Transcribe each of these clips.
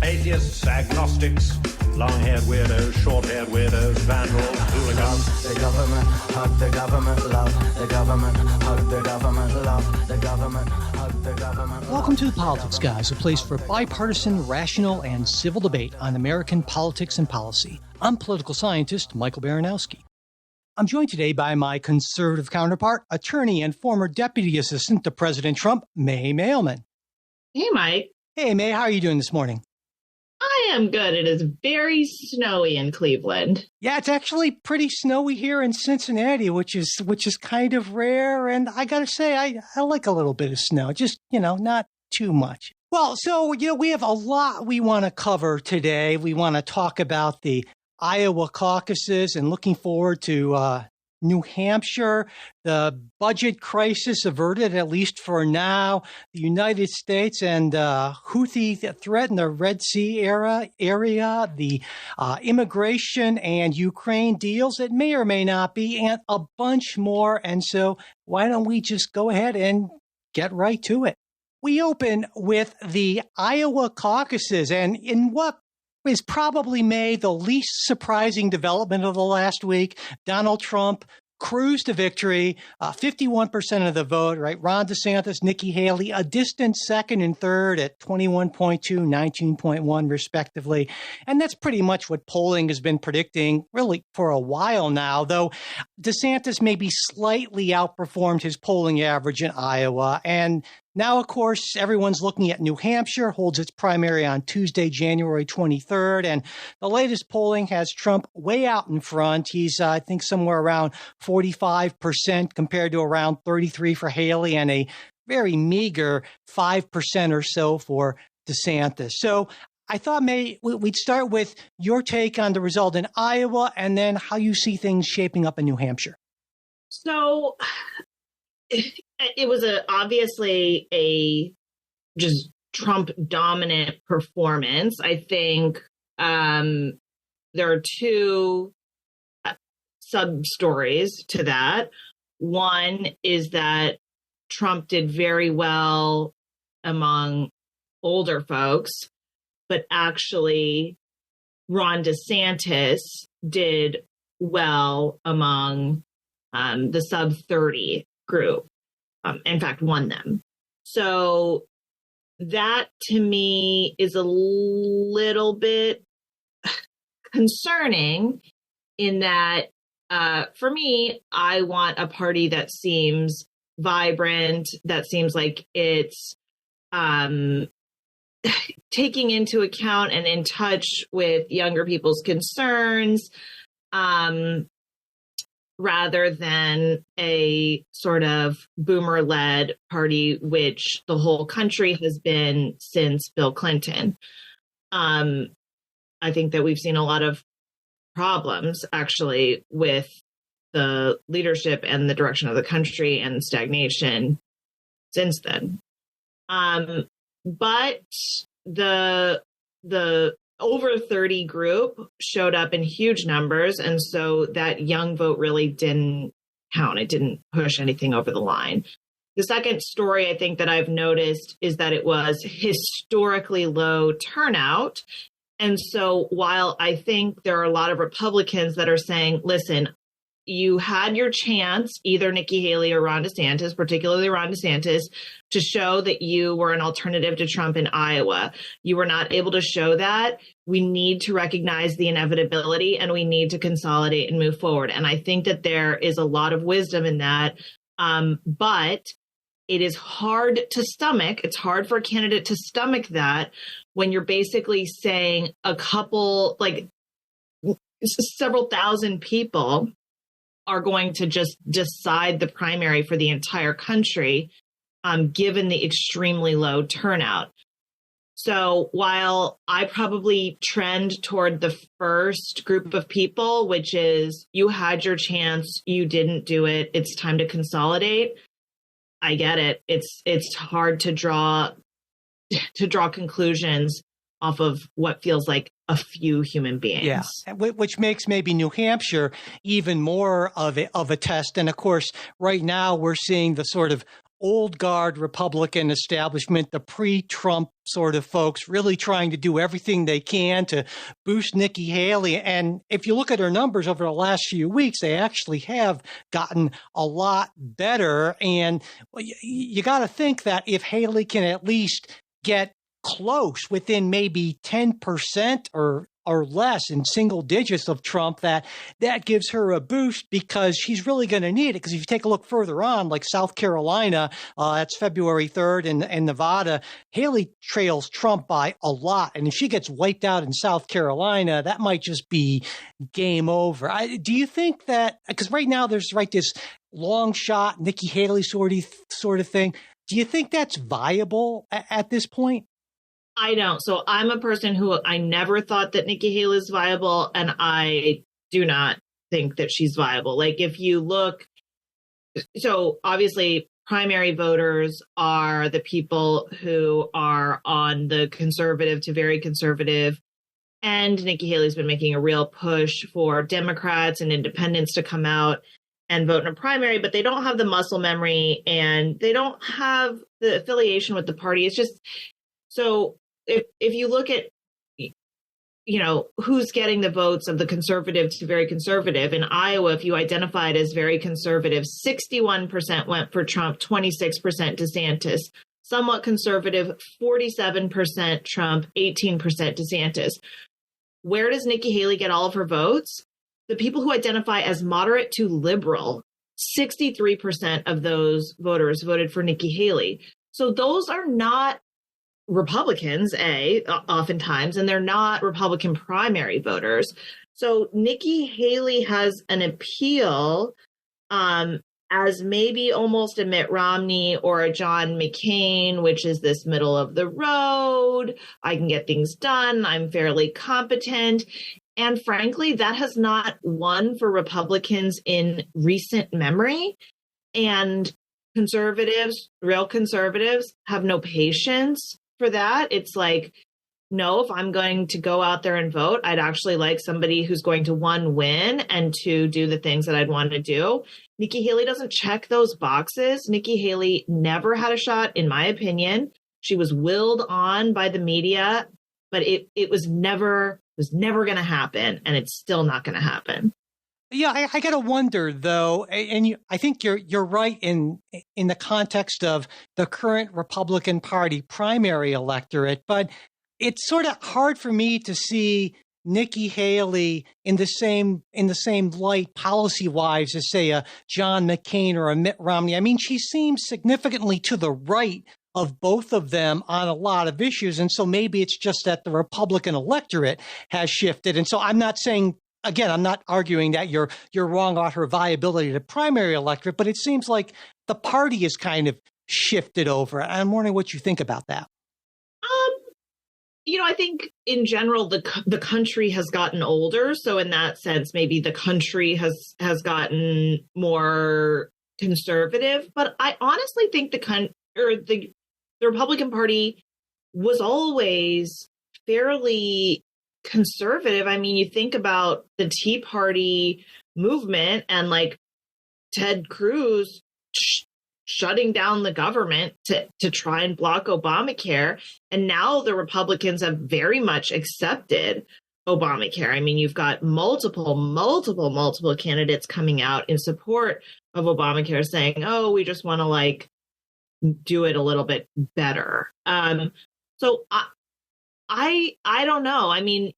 atheists, agnostics, long-haired weirdos, short-haired weirdos, vandals, hooligans. The government, hug the government, love the government, hug the government, love the government, hug the government. Welcome to The Politics Guys, a place for bipartisan, rational, and civil debate on American politics and policy. I'm political scientist Michael Baranowski. I'm joined today by my conservative counterpart, attorney and former deputy assistant to President Trump, May Mailman. Hey, Mike. Hey, May, how are you doing this morning? I am good. It is very snowy in Cleveland. Yeah, it's actually pretty snowy here in Cincinnati, which is kind of rare. And I got to say, I like a little bit of snow, just, not too much. Well, so, we have a lot we want to cover today. We want to talk about the Iowa caucuses and looking forward to New Hampshire, the budget crisis averted, at least for now, the United States and Houthi threat in the Red Sea area, the immigration and Ukraine deals, it may or may not be, and a bunch more. And so why don't we just go ahead and get right to it? We open with the Iowa caucuses, and in what is probably made the least surprising development of the last week, Donald Trump cruised to victory, 51% of the vote, right? Ron DeSantis, Nikki Haley, a distant second and third at 21.2, 19.1 respectively. And that's pretty much what polling has been predicting really for a while now, though DeSantis maybe slightly outperformed his polling average in Iowa. And now, of course, everyone's looking at New Hampshire, holds its primary on Tuesday, January 23rd. And the latest polling has Trump way out in front. He's, I think, somewhere around 45% compared to around 33% for Haley and a very meager 5% or so for DeSantis. So I thought, May, we'd start with your take on the result in Iowa and then how you see things shaping up in New Hampshire. So it was obviously a just Trump dominant performance. I think there are two sub stories to that. One is that Trump did very well among older folks, but actually Ron DeSantis did well among the sub 30 group. In fact, won them. So that to me is a little bit concerning in that for me, I want a party that seems vibrant, that seems like it's taking into account and in touch with younger people's concerns, rather than a sort of boomer-led party, which the whole country has been since Bill Clinton. I think that we've seen a lot of problems, actually, with the leadership and the direction of the country and stagnation since then. But the over 30 group showed up in huge numbers. And so that young vote really didn't count. It didn't push anything over the line. The second story I think that I've noticed is that it was historically low turnout. And so while I think there are a lot of Republicans that are saying, listen, you had your chance, either Nikki Haley or Ron DeSantis, particularly Ron DeSantis, to show that you were an alternative to Trump in Iowa. You were not able to show that. We need to recognize the inevitability and we need to consolidate and move forward. And I think that there is a lot of wisdom in that. But it is hard to stomach. It's hard for a candidate to stomach that when you're basically saying a couple, like several thousand people are going to just decide the primary for the entire country, given the extremely low turnout. So while I probably trend toward the first group of people, which is you had your chance, you didn't do it, it's time to consolidate. I get it. It's hard to draw conclusions off of what feels like a few human beings. Yeah, which makes maybe New Hampshire even more of a test. And of course, right now we're seeing the sort of old guard Republican establishment, the pre-Trump sort of folks really trying to do everything they can to boost Nikki Haley. And if you look at her numbers over the last few weeks, they actually have gotten a lot better. And you got to think that if Haley can at least get close within maybe 10% or less in single digits of Trump, that gives her a boost because she's really going to need it. Because if you take a look further on, like South Carolina, that's February 3rd, and Nevada, Haley trails Trump by a lot. And if she gets wiped out in South Carolina, that might just be game over. Do you think that, because right now there's this long shot Nikki Haley sort of thing, do you think that's viable at this point? I don't. So I'm a person who I never thought that Nikki Haley is viable, and I do not think that she's viable. Like if you look, so obviously primary voters are the people who are on the conservative to very conservative. And Nikki Haley's been making a real push for Democrats and independents to come out and vote in a primary, but they don't have the muscle memory and they don't have the affiliation with the party. It's just, so if you look at, who's getting the votes of the conservative to very conservative, in Iowa, if you identified as very conservative, 61% went for Trump, 26% DeSantis. Somewhat conservative, 47% Trump, 18% DeSantis. Where does Nikki Haley get all of her votes? The people who identify as moderate to liberal, 63% of those voters voted for Nikki Haley. So those are not Republicans, oftentimes, and they're not Republican primary voters. So Nikki Haley has an appeal as maybe almost a Mitt Romney or a John McCain, which is this middle of the road. I can get things done. I'm fairly competent. And frankly, that has not won for Republicans in recent memory. And conservatives, real conservatives, have no patience for that. It's like, no, if I'm going to go out there and vote, I'd actually like somebody who's going to, one, win, and two, do the things that I'd want to do. Nikki Haley doesn't check those boxes. Nikki Haley never had a shot, in my opinion. She was willed on by the media, but it was never going to happen, and it's still not going to happen. Yeah, I got to wonder though, and I think you're right in the context of the current Republican Party primary electorate, but it's sort of hard for me to see Nikki Haley in the same light policy-wise as, say, a John McCain or a Mitt Romney. I mean, she seems significantly to the right of both of them on a lot of issues, and so maybe it's just that the Republican electorate has shifted. And so I'm not saying, again, I'm not arguing that you're wrong about her viability to primary electorate, but it seems like the party is kind of shifted over. I'm wondering what you think about that. I think in general, the country has gotten older. So in that sense, maybe the country has gotten more conservative. But I honestly think the Republican Party was always fairly conservative. I mean, you think about the Tea Party movement and like Ted Cruz shutting down the government to try and block Obamacare. And now the Republicans have very much accepted Obamacare. I mean, you've got multiple candidates coming out in support of Obamacare saying, oh, we just want to do it a little bit better. So I don't know. I mean,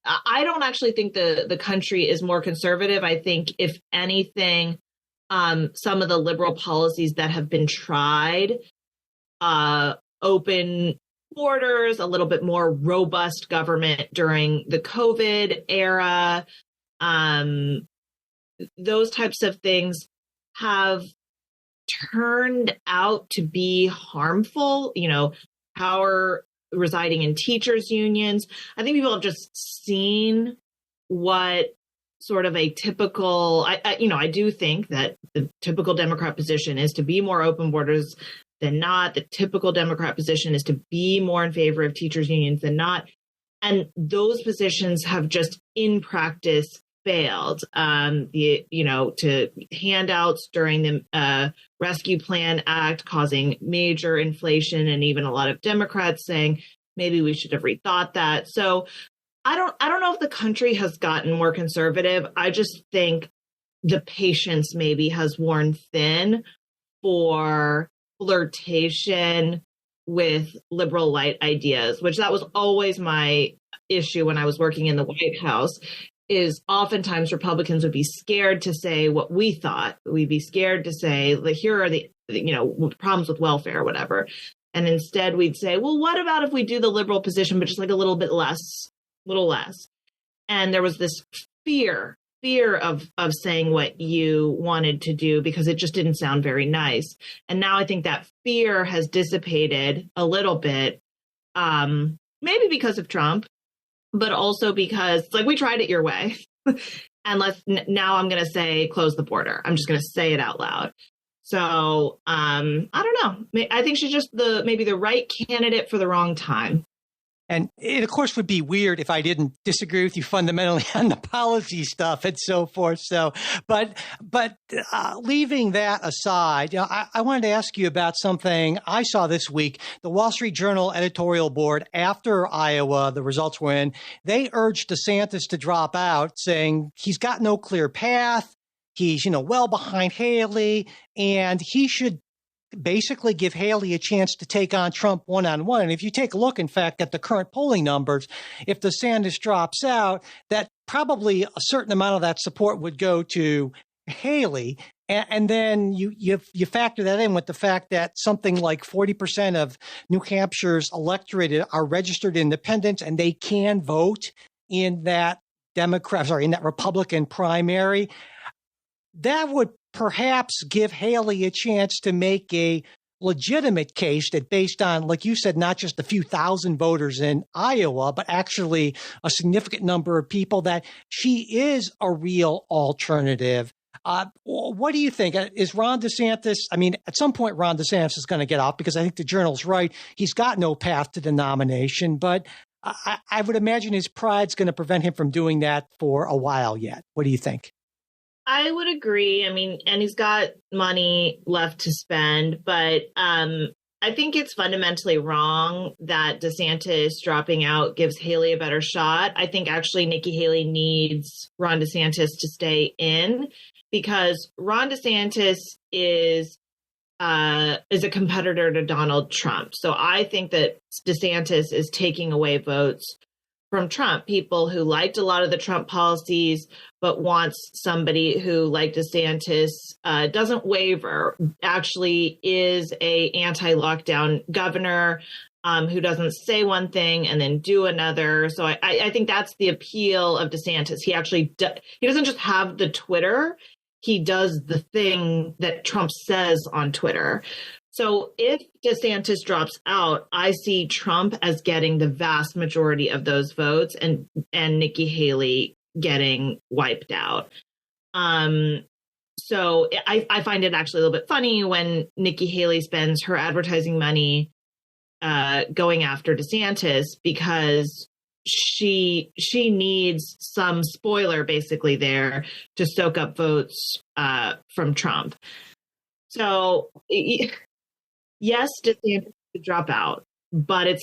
I don't actually think the country is more conservative. I think, if anything, some of the liberal policies that have been tried, open borders, a little bit more robust government during the COVID era, those types of things have turned out to be harmful. Power residing in teachers' unions. I think people have just seen what sort of a typical, I do think that the typical Democrat position is to be more open borders than not. The typical Democrat position is to be more in favor of teachers' unions than not. And those positions have just in practice failed. To handouts during the Rescue Plan Act causing major inflation, and even a lot of Democrats saying maybe we should have rethought that. So I don't know if the country has gotten more conservative. I just think the patience maybe has worn thin for flirtation with liberal light ideas, which that was always my issue when I was working in the White House, is oftentimes Republicans would be scared to say what we thought. We'd be scared to say, here are the problems with welfare or whatever. And instead we'd say, well, what about if we do the liberal position, but just like a little less. And there was this fear of saying what you wanted to do because it just didn't sound very nice. And now I think that fear has dissipated a little bit, maybe because of Trump, but also because we tried it your way. And now I'm going to say, close the border. I'm just going to say it out loud. So I don't know. I think she's just maybe the right candidate for the wrong time. And it, of course, would be weird if I didn't disagree with you fundamentally on the policy stuff and so forth. So, but leaving that aside, I wanted to ask you about something I saw this week. The Wall Street Journal editorial board, after Iowa, the results were in, they urged DeSantis to drop out, saying he's got no clear path. He's, well behind Haley, and he should basically give Haley a chance to take on Trump one-on-one. And if you take a look, in fact, at the current polling numbers, if DeSantis drops out, that probably a certain amount of that support would go to Haley. And then you factor that in with the fact that something like 40% of New Hampshire's electorate are registered independents, and they can vote in that in that Republican primary. That would perhaps give Haley a chance to make a legitimate case that, based on, like you said, not just a few thousand voters in Iowa, but actually a significant number of people, that she is a real alternative. What do you think? Is Ron DeSantis, at some point Ron DeSantis is going to get out, because I think the Journal's right. He's got no path to the nomination, but I would imagine his pride's going to prevent him from doing that for a while yet. What do you think? I would agree. And he's got money left to spend, but I think it's fundamentally wrong that DeSantis dropping out gives Haley a better shot. I think actually Nikki Haley needs Ron DeSantis to stay in, because Ron DeSantis is a competitor to Donald Trump. So I think that DeSantis is taking away votes from Trump, people who liked a lot of the Trump policies, but wants somebody who, like DeSantis, doesn't waver, actually is a anti-lockdown governor, who doesn't say one thing and then do another. So I think that's the appeal of DeSantis. He actually he doesn't just have the Twitter. He does the thing that Trump says on Twitter. So if DeSantis drops out, I see Trump as getting the vast majority of those votes, and Nikki Haley getting wiped out. So I find it actually a little bit funny when Nikki Haley spends her advertising money going after DeSantis, because she needs some spoiler basically there to soak up votes from Trump. So yes, DeSantis should drop out, but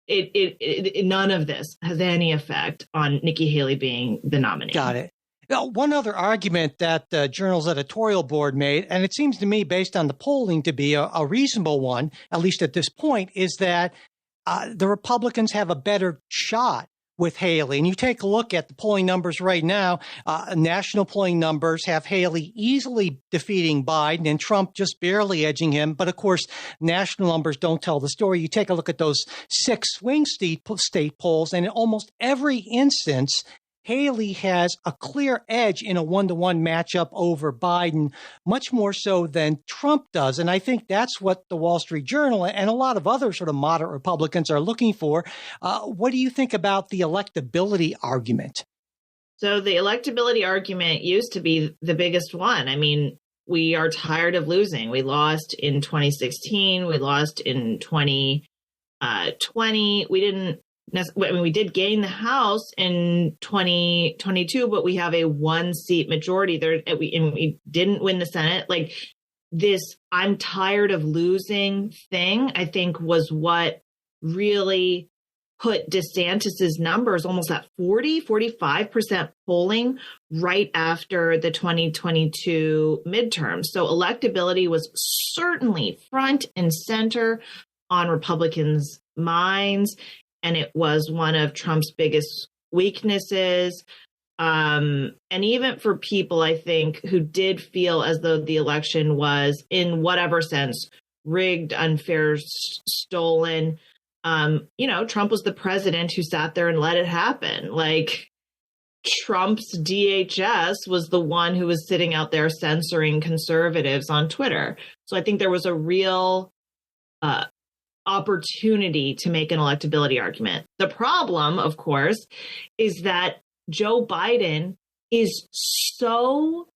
none of this has any effect on Nikki Haley being the nominee. Got it. Now, one other argument that the Journal's editorial board made, and it seems to me, based on the polling, to be a reasonable one, at least at this point, is that the Republicans have a better shot with Haley. And you take a look at the polling numbers right now, national polling numbers have Haley easily defeating Biden and Trump just barely edging him. But of course, national numbers don't tell the story. You take a look at those 6 swing state polls, and in almost every instance, Haley has a clear edge in a 1-to-1 matchup over Biden, much more so than Trump does. And I think that's what the Wall Street Journal and a lot of other sort of moderate Republicans are looking for. What do you think about the electability argument? So the electability argument used to be the biggest one. We are tired of losing. We lost in 2016. We lost in 2020. We didn't I mean, we did gain the House in 2022, but we have a 1-seat majority there, and we didn't win the Senate. Like, this "I'm tired of losing" thing, I think, was what really put DeSantis's numbers almost at 45% polling right after the 2022 midterms. So electability was certainly front and center on Republicans' minds, and it was one of Trump's biggest weaknesses. And even for people, I think, who did feel as though the election was, in whatever sense, rigged, unfair, stolen, Trump was the president who sat there and let it happen. Like, Trump's DHS was the one who was sitting out there censoring conservatives on Twitter. So I think there was a real opportunity to make an electability argument. The problem, of course, is that Joe Biden is so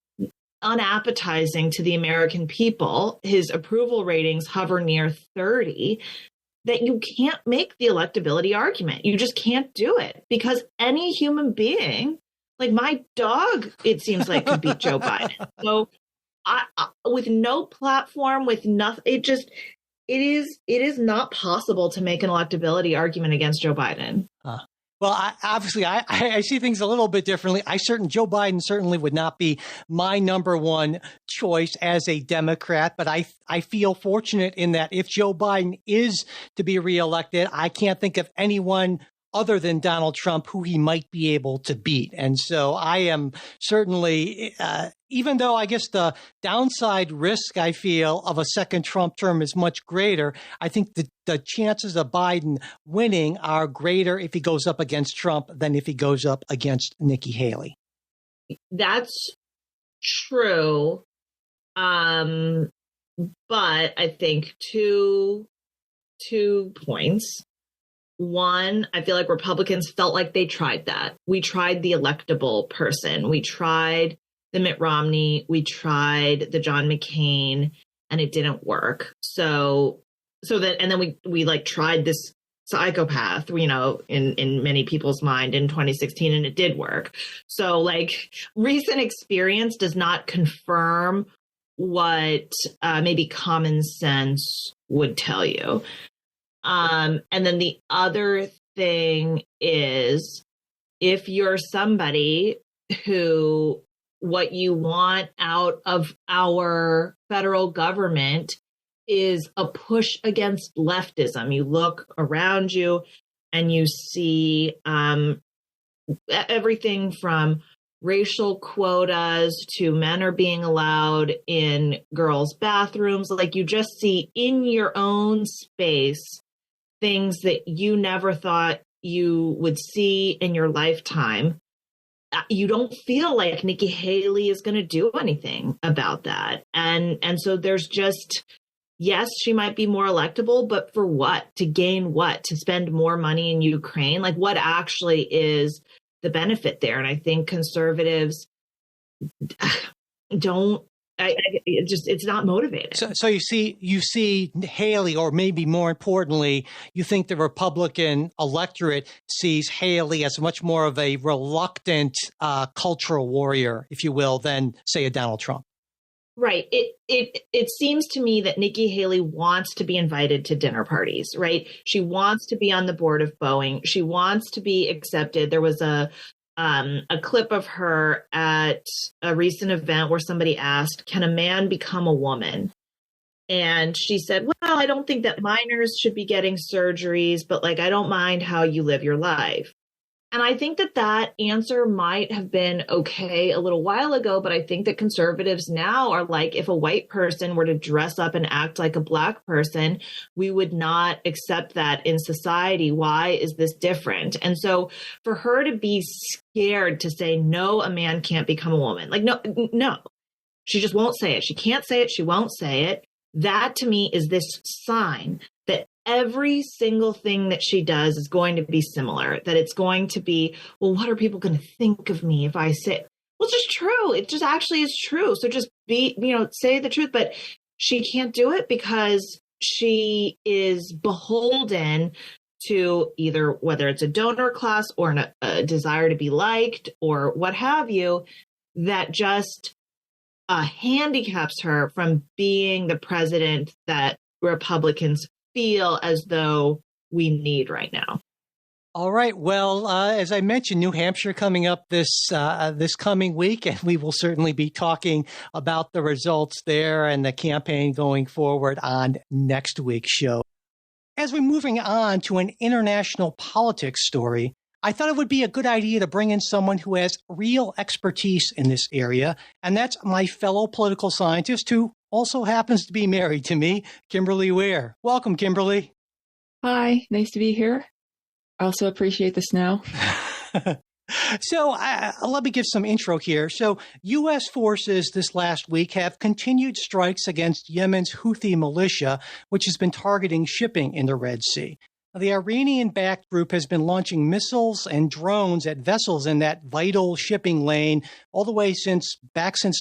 unappetizing to the American people. His approval ratings hover near 30, that you can't make the electability argument. You just can't do it, because any human being, like my dog, it seems like, could beat Joe Biden. So I with no platform, with nothing, it is not possible to make an electability argument against Joe Biden. Well, I see things a little bit differently. Joe Biden certainly would not be my number one choice as a Democrat, but I feel fortunate in that if Joe Biden is to be reelected, I can't think of anyone other than Donald Trump who he might be able to beat. And so I am certainly, even though I guess the downside risk I feel of a second Trump term is much greater, I think the chances of Biden winning are greater if he goes up against Trump than if he goes up against Nikki Haley. That's true. But I think two points. One, I feel like Republicans felt like they tried that. We tried the electable person. We tried the Mitt Romney. We tried the John McCain, and it didn't work. And then we like tried this psychopath, in many people's mind in 2016, and it did work. So like, recent experience does not confirm what maybe common sense would tell you. And then the other thing is, if you're somebody who what you want out of our federal government is a push against leftism, you look around you and you see everything from racial quotas to men are being allowed in girls' bathrooms. Like, you just see in your own space things that you never thought you would see in your lifetime. You don't feel like Nikki Haley is going to do anything about that. And so there's just, yes, she might be more electable, but for what? To gain what? To spend more money in Ukraine? Like, what actually is the benefit there? And I think conservatives it's not motivated. So you see Haley, or maybe more importantly, you think the Republican electorate sees Haley as much more of a reluctant cultural warrior, if you will, than, say, a Donald Trump. Right. It seems to me that Nikki Haley wants to be invited to dinner parties, right? She wants to be on the board of Boeing. She wants to be accepted. There was a clip of her at a recent event where somebody asked, can a man become a woman? And she said, well, I don't think that minors should be getting surgeries, but like, I don't mind how you live your life. And I think that answer might have been okay a little while ago, but I think that conservatives now are like, if a white person were to dress up and act like a black person, we would not accept that in society. Why is this different? And so for her to be scared to say, no, a man can't become a woman, like, no, she just won't say it. She can't say it. She won't say it. That to me is this sign that every single thing that she does is going to be similar, that it's going to be, well, what are people going to think of me if I say, well, it's just true. It just actually is true. So just say the truth. But she can't do it because she is beholden to either whether it's a donor class or a desire to be liked or what have you, that just handicaps her from being the president that Republicans feel as though we need right now. All right. Well, as I mentioned, New Hampshire coming up this coming week, and we will certainly be talking about the results there and the campaign going forward on next week's show. As we're moving on to an international politics story, I thought it would be a good idea to bring in someone who has real expertise in this area, and that's my fellow political scientist who also happens to be married to me, Kimberly Ware. Welcome, Kimberly. Hi, nice to be here. I also appreciate the snow. So let me give some intro here. So U.S. forces this last week have continued strikes against Yemen's Houthi militia, which has been targeting shipping in the Red Sea. The Iranian-backed group has been launching missiles and drones at vessels in that vital shipping lane all the way since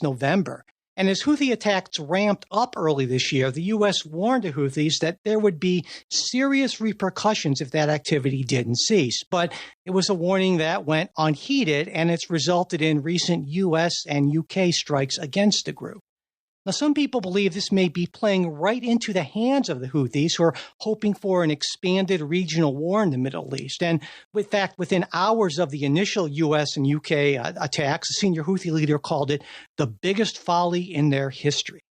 November. And as Houthi attacks ramped up early this year, the U.S. warned the Houthis that there would be serious repercussions if that activity didn't cease. But it was a warning that went unheeded, and it's resulted in recent U.S. and U.K. strikes against the group. Now, some people believe this may be playing right into the hands of the Houthis, who are hoping for an expanded regional war in the Middle East. And in fact, within hours of the initial U.S. and U.K. attacks, a senior Houthi leader called it the biggest folly in their history.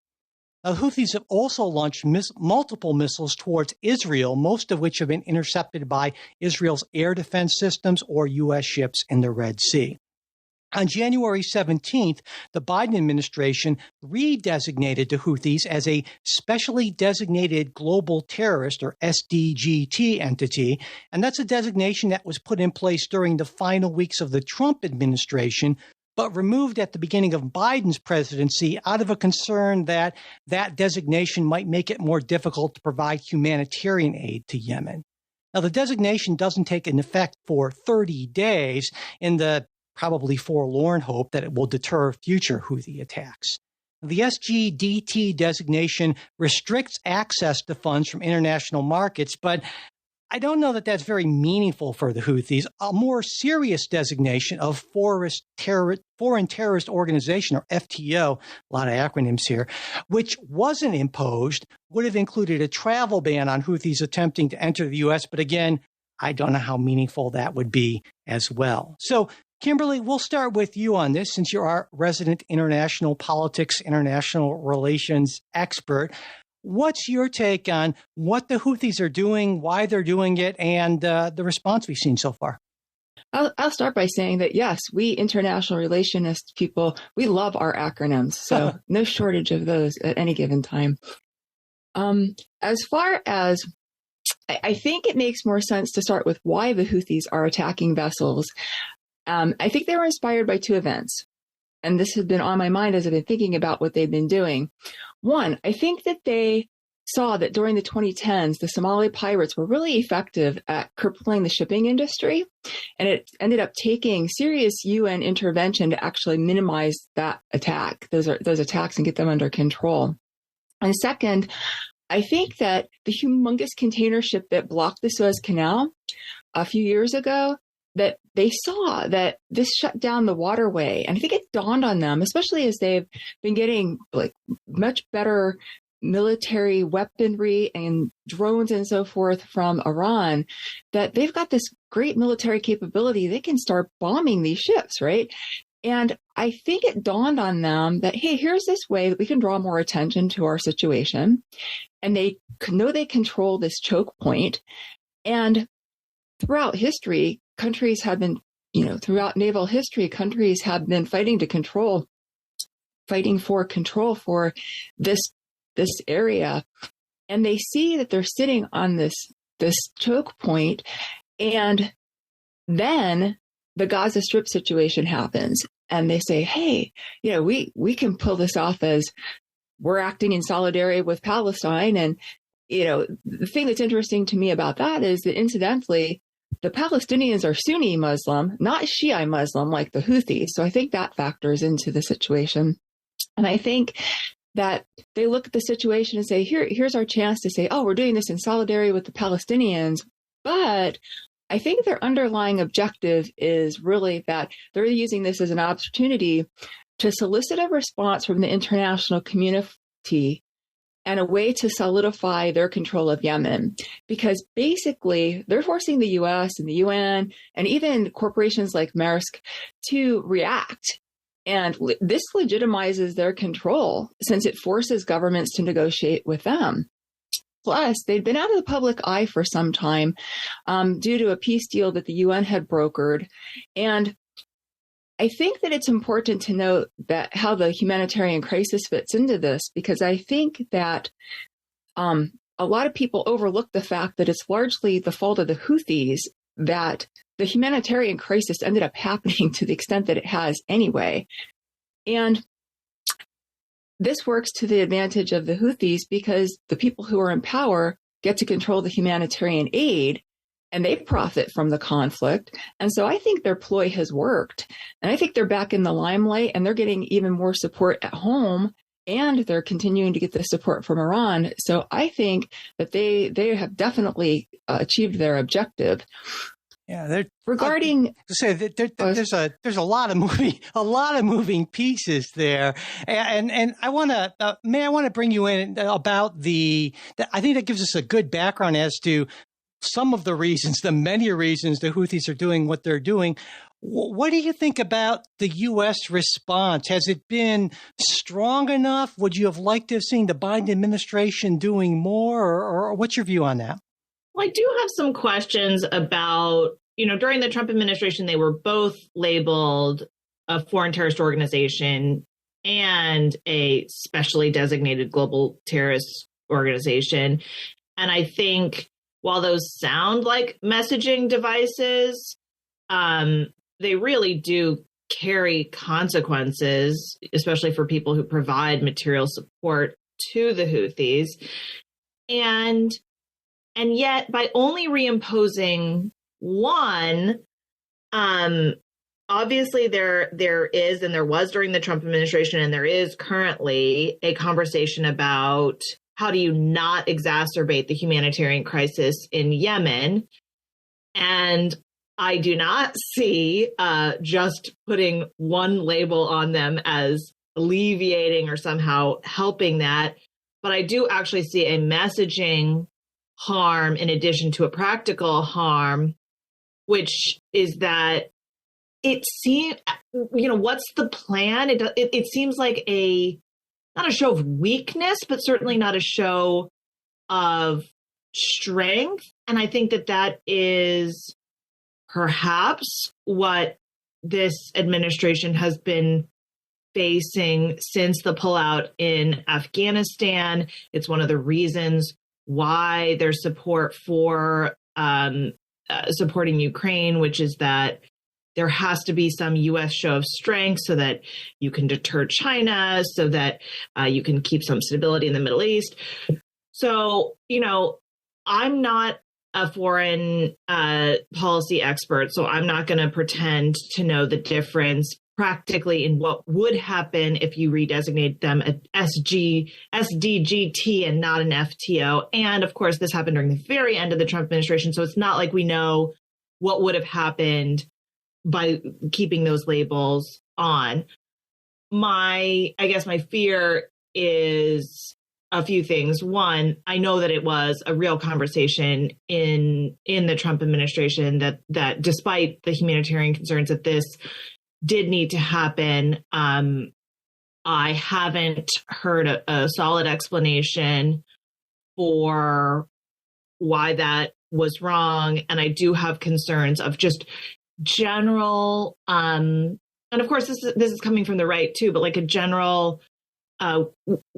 Now, the Houthis have also launched multiple missiles towards Israel, most of which have been intercepted by Israel's air defense systems or U.S. ships in the Red Sea. On January 17th, the Biden administration redesignated the Houthis as a specially designated global terrorist or SDGT entity, and that's a designation that was put in place during the final weeks of the Trump administration, but removed at the beginning of Biden's presidency out of a concern that that designation might make it more difficult to provide humanitarian aid to Yemen. Now, the designation doesn't take an effect for 30 days in the probably forlorn hope that it will deter future Houthi attacks. The SGDT designation restricts access to funds from international markets, but I don't know that that's very meaningful for the Houthis. A more serious designation of Foreign Terrorist Organization, or FTO, a lot of acronyms here, which wasn't imposed, would have included a travel ban on Houthis attempting to enter the U.S., but again, I don't know how meaningful that would be as well. So, Kimberly, we'll start with you on this since you're our resident international politics, international relations expert. What's your take on what the Houthis are doing, why they're doing it, and the response we've seen so far? I'll start by saying that, yes, we international relationist people, we love our acronyms. So no shortage of those at any given time. As far as I think it makes more sense to start with why the Houthis are attacking vessels. I think they were inspired by two events, and this has been on my mind as I've been thinking about what they've been doing. One, I think that they saw that during the 2010s, the Somali pirates were really effective at crippling the shipping industry, and it ended up taking serious UN intervention to actually minimize that attack, those attacks, and get them under control. And second, I think that the humongous container ship that blocked the Suez Canal a few years ago, that they saw that this shut down the waterway. And I think it dawned on them, especially as they've been getting like much better military weaponry and drones and so forth from Iran, that they've got this great military capability. They can start bombing these ships, right? And I think it dawned on them that, hey, here's this way that we can draw more attention to our situation. And they know they control this choke point. And throughout history, countries have been, throughout naval history, countries have been fighting for control for this area. And they see that they're sitting on this choke point. And then the Gaza Strip situation happens. And they say, hey, we can pull this off as we're acting in solidarity with Palestine. And, the thing that's interesting to me about that is that incidentally, the Palestinians are Sunni Muslim, not Shia Muslim like the Houthis. So I think that factors into the situation. And I think that they look at the situation and say, here's our chance to say, oh, we're doing this in solidarity with the Palestinians. But I think their underlying objective is really that they're using this as an opportunity to solicit a response from the international community and a way to solidify their control of Yemen. Because basically, they're forcing the US and the UN and even corporations like Maersk to react. And this legitimizes their control since it forces governments to negotiate with them. Plus, they'd been out of the public eye for some time due to a peace deal that the UN had brokered. And I think that it's important to note that how the humanitarian crisis fits into this, because I think that a lot of people overlook the fact that it's largely the fault of the Houthis that the humanitarian crisis ended up happening to the extent that it has anyway. And this works to the advantage of the Houthis because the people who are in power get to control the humanitarian aid and they profit from the conflict. And so I think their ploy has worked. And I think they're back in the limelight and they're getting even more support at home and they're continuing to get the support from Iran. So I think that they have definitely achieved their objective. Yeah, regarding to say that there's a lot of moving pieces there, and I want to bring you in about I think that gives us a good background as to some of the reasons, the many reasons the Houthis are doing what they're doing. What do you think about the U.S. response? Has it been strong enough? Would you have liked to have seen the Biden administration doing more, or what's your view on that? Well, I do have some questions about, during the Trump administration, they were both labeled a foreign terrorist organization and a specially designated global terrorist organization. And I think while those sound like messaging devices, they really do carry consequences, especially for people who provide material support to the Houthis. And yet, by only reimposing one, obviously there is, and there was during the Trump administration, and there is currently a conversation about how do you not exacerbate the humanitarian crisis in Yemen. And I do not see just putting one label on them as alleviating or somehow helping that. But I do actually see a messaging harm in addition to a practical harm, which is that it seems, what's the plan? It seems like not a show of weakness, but certainly not a show of strength. And I think that is perhaps what this administration has been facing since the pullout in Afghanistan. It's one of the reasons why there's support for supporting Ukraine, which is that there has to be some U.S. show of strength so that you can deter China, so that you can keep some stability in the Middle East. So, I'm not a foreign policy expert, so I'm not going to pretend to know the difference practically in what would happen if you redesignate them a SDGT and not an FTO. And of course, this happened during the very end of the Trump administration. So it's not like we know what would have happened by keeping those labels on. I guess my fear is a few things. One, I know that it was a real conversation in the Trump administration that despite the humanitarian concerns that this did need to happen, I haven't heard a solid explanation for why that was wrong. And I do have concerns of just general, and of course this is coming from the right too, but like a general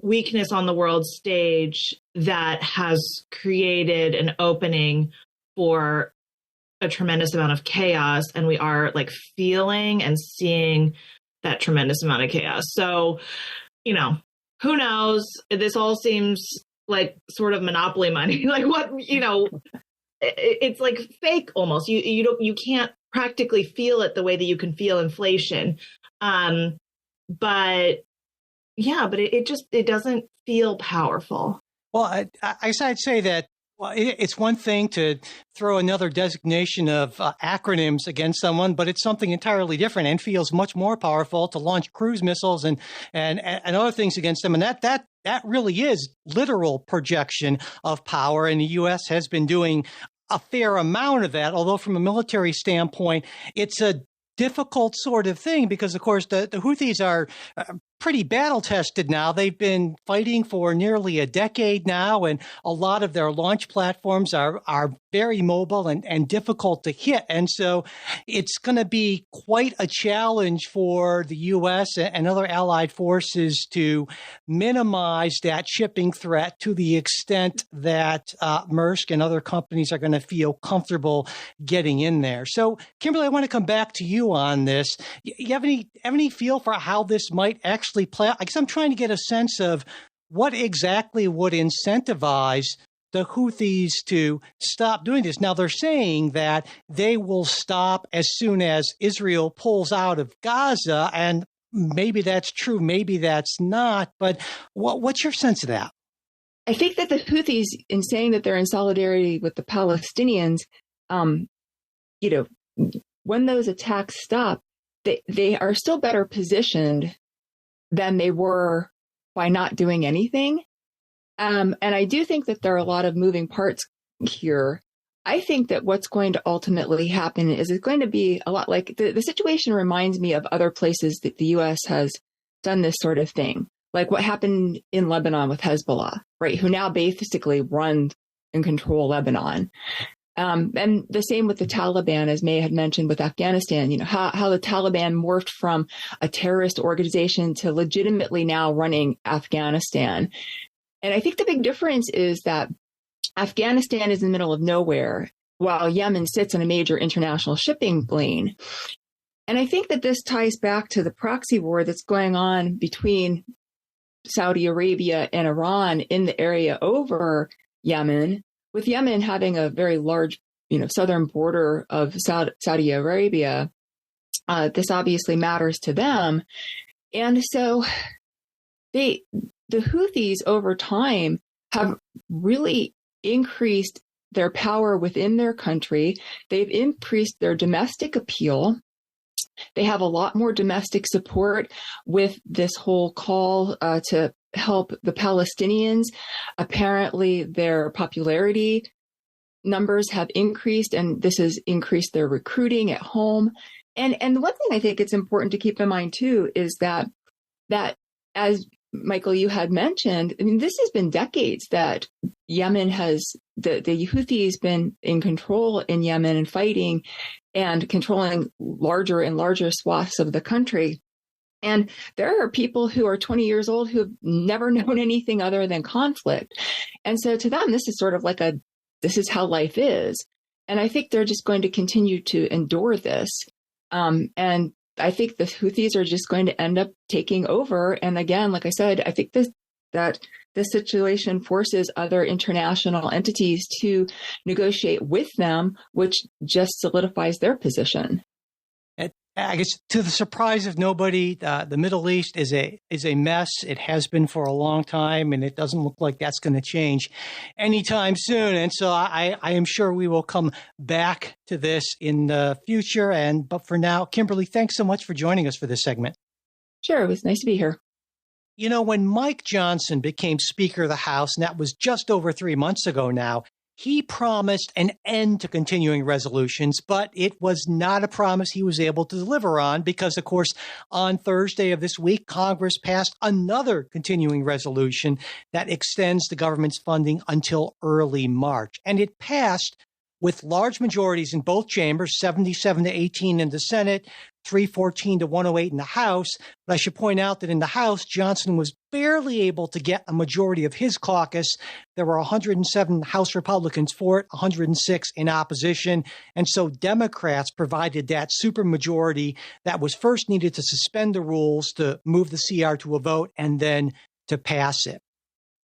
weakness on the world stage that has created an opening for a tremendous amount of chaos, and we are like feeling and seeing that tremendous amount of chaos. So, who knows? This all seems like sort of monopoly money. Like what, it's like fake almost. You can't practically feel it the way that you can feel inflation. But it doesn't feel powerful. Well, I'd say that Well, it's one thing to throw another designation of acronyms against someone, but it's something entirely different and feels much more powerful to launch cruise missiles and other things against them. And that really is literal projection of power. And the U.S. has been doing a fair amount of that, although from a military standpoint, it's a difficult sort of thing because, of course, the Houthis are pretty battle tested now. They've been fighting for nearly a decade now, and a lot of their launch platforms are very mobile and difficult to hit. And so it's going to be quite a challenge for the U.S. and other allied forces to minimize that shipping threat to the extent that Maersk and other companies are going to feel comfortable getting in there. So, Kimberly, I want to come back to you on this. You have any feel for how this might actually play out? Because I'm trying to get a sense of what exactly would incentivize the Houthis to stop doing this. Now, they're saying that they will stop as soon as Israel pulls out of Gaza, and maybe that's true, maybe that's not. But what's your sense of that? I think that the Houthis, in saying that they're in solidarity with the Palestinians, when those attacks stop, they are still better positioned than they were by not doing anything. And I do think that there are a lot of moving parts here. I think that what's going to ultimately happen is it's going to be a lot like the situation reminds me of other places that the U.S. has done this sort of thing, like what happened in Lebanon with Hezbollah, right? Who now basically run and control Lebanon. And the same with the Taliban, as May had mentioned with Afghanistan, how the Taliban morphed from a terrorist organization to legitimately now running Afghanistan. And I think the big difference is that Afghanistan is in the middle of nowhere, while Yemen sits in a major international shipping lane. And I think that this ties back to the proxy war that's going on between Saudi Arabia and Iran in the area over Yemen, with Yemen having a very large, southern border of Saudi Arabia. This obviously matters to them. And so the Houthis over time have really increased their power within their country. They've increased their domestic appeal. They have a lot more domestic support with this whole call to help the Palestinians. Apparently, their popularity numbers have increased, and this has increased their recruiting at home. And one thing I think it's important to keep in mind, too, is that as Michael, you had mentioned, this has been decades that Yemen the Houthis been in control in Yemen and fighting and controlling larger and larger swaths of the country. And there are people who are 20 years old who have never known anything other than conflict. And so to them, this is sort of like this is how life is. And I think they're just going to continue to endure this. And I think the Houthis are just going to end up taking over. And again, like I said, I think that this situation forces other international entities to negotiate with them, which just solidifies their position. I guess to the surprise of nobody, the Middle East is a mess. It has been for a long time, and it doesn't look like that's going to change anytime soon. And so I am sure we will come back to this in the future. But for now, Kimberly, thanks so much for joining us for this segment. Sure, it was nice to be here. When Mike Johnson became Speaker of the House, and that was just over 3 months ago now, he promised an end to continuing resolutions, but it was not a promise he was able to deliver on because, of course, on Thursday of this week, Congress passed another continuing resolution that extends the government's funding until early March. And it passed with large majorities in both chambers, 77 to 18 in the Senate, 314 to 108 in the House. But I should point out that in the House, Johnson was barely able to get a majority of his caucus. There were 107 House Republicans for it, 106 in opposition. And so Democrats provided that supermajority that was first needed to suspend the rules, to move the CR to a vote, and then to pass it.